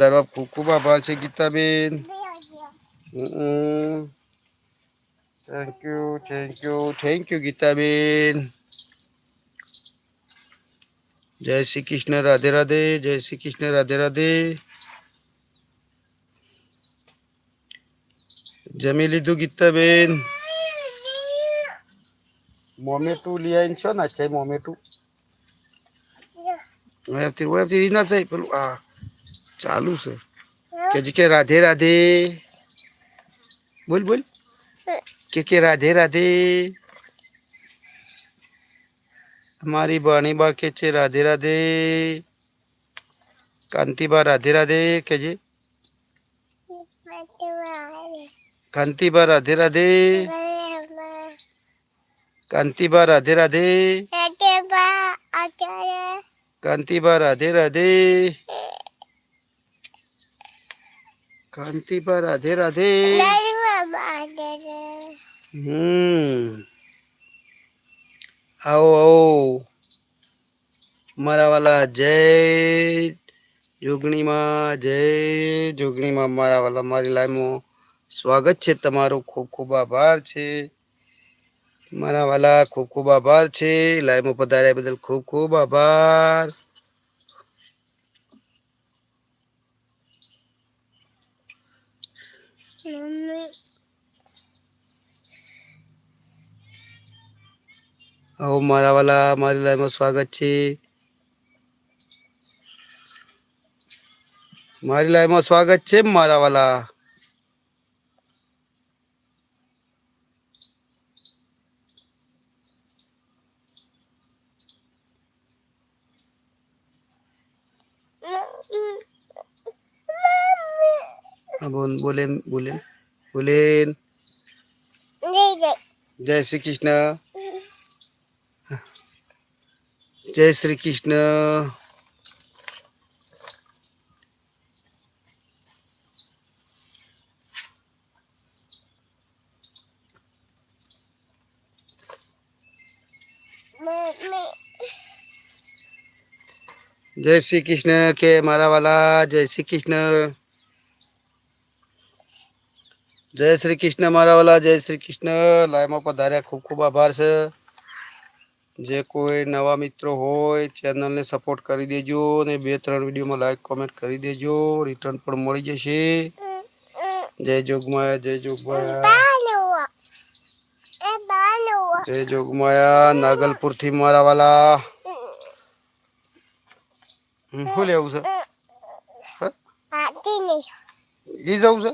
તારો ખૂબ ખૂબ આભાર છે ગીતાબેન. Thank you Gitaben. જય શ્રી કૃષ્ણ, રાધે રાધે. જય શ્રી કૃષ્ણ, રાધે રાધે. જમી લીધું ગીતાબેન? મોમેટું લઈ આવીને છો ને છે મોમેટું ના જાય પેલું આ ચાલુ છે કે રાધે રાધે બોલ બોલ કે રાધે રાધે. हमारी बाणी बा के चे राधे राधे. कांतिबा राधे राधे केजे. कांतिबा राधे राधे. कांतिबा राधे राधे. कांतिबा राधे राधे. कांतिबा राधे राधे. आओ आओ मारा वाला जय जोगणी में, जय जोगणी में मारा वाला मारी लाइव में स्वागत है तमारो. खूब खूब आभार है मारा वाला. खूब खूब आभार है लाइव में पधार्या बदल. खूब खूब आभार. आओ मारा वाला मारी लाइव में स्वागत है. मारी लाइव में स्वागत है मारा वाला. बोले बोले बोले जय श्री कृष्ण. जय श्री कृष्ण. जय श्री कृष्ण के मारा वाला. जय श्री कृष्ण. जय श्री कृष्ण मारा वाला. जय श्री कृष्ण. लाइव में पधार्या खूब खूब आभार से. जे कोई नवा मित्रों होय चैनल ने सपोर्ट कर देजो ने 2-3 वीडियो में लाइक कमेंट कर देजो. रिटर्न पर मળી જશે. जय जोगमाया. जय जोगमाया. जय जोगमाया. नागलपुर थी मारा वाला. શું લેવું છે? ઈ જવું છે?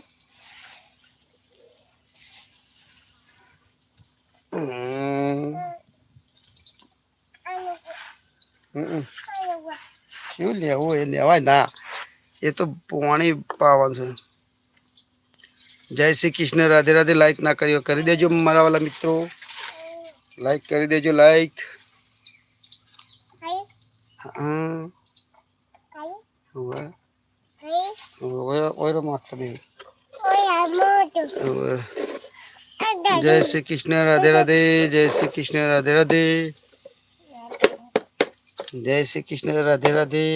શું લેવું એ લેવાય ના. એ તો પાણી પાવાનું છે. જય શ્રી કૃષ્ણ. રાધે રાધે. લાઈક ના કર્યો કરી દેજો મારા વાલા મિત્રો. લાઈક કરી દેજો. લાઈક जय श्री कृष्ण. राधे राधे. जय श्री कृष्ण. राधे राधे. जय श्री कृष्ण. राधे राधे.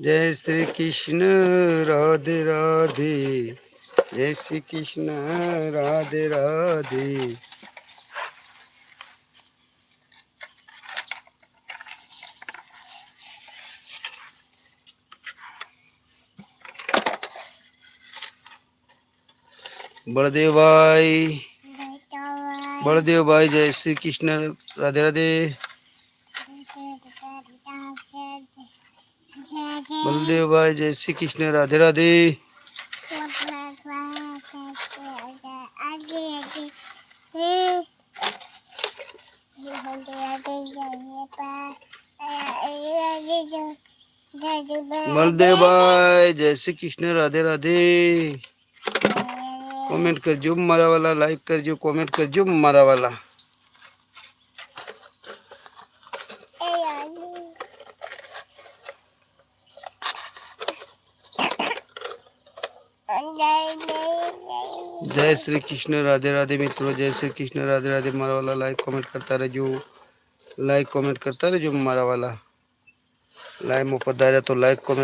जय श्री कृष्ण. राधे राधे. जय श्री कृष्ण. राधे राधे. बलदेव भाई. बलदेव भाई. जय श्री कृष्ण. राधे राधे. बलदेव भाई. जय श्री कृष्ण. राधे राधे. बलदेव भाई. जय श्री कृष्ण. राधे राधे. कमेंट करजो मारा वाला. लाइक करजो. कमेंट करजो मारा वाला. जय श्री कृष्ण. राधे राधे मित्रों. जय श्री कृष्ण. राधे राधे. मारा वाला लाइक कमेंट करता रहो. लाइक कमेंट करता रहो मारा वाला. લાઈવમાં પધાર્યા તો લાઈક કોમેન્ટ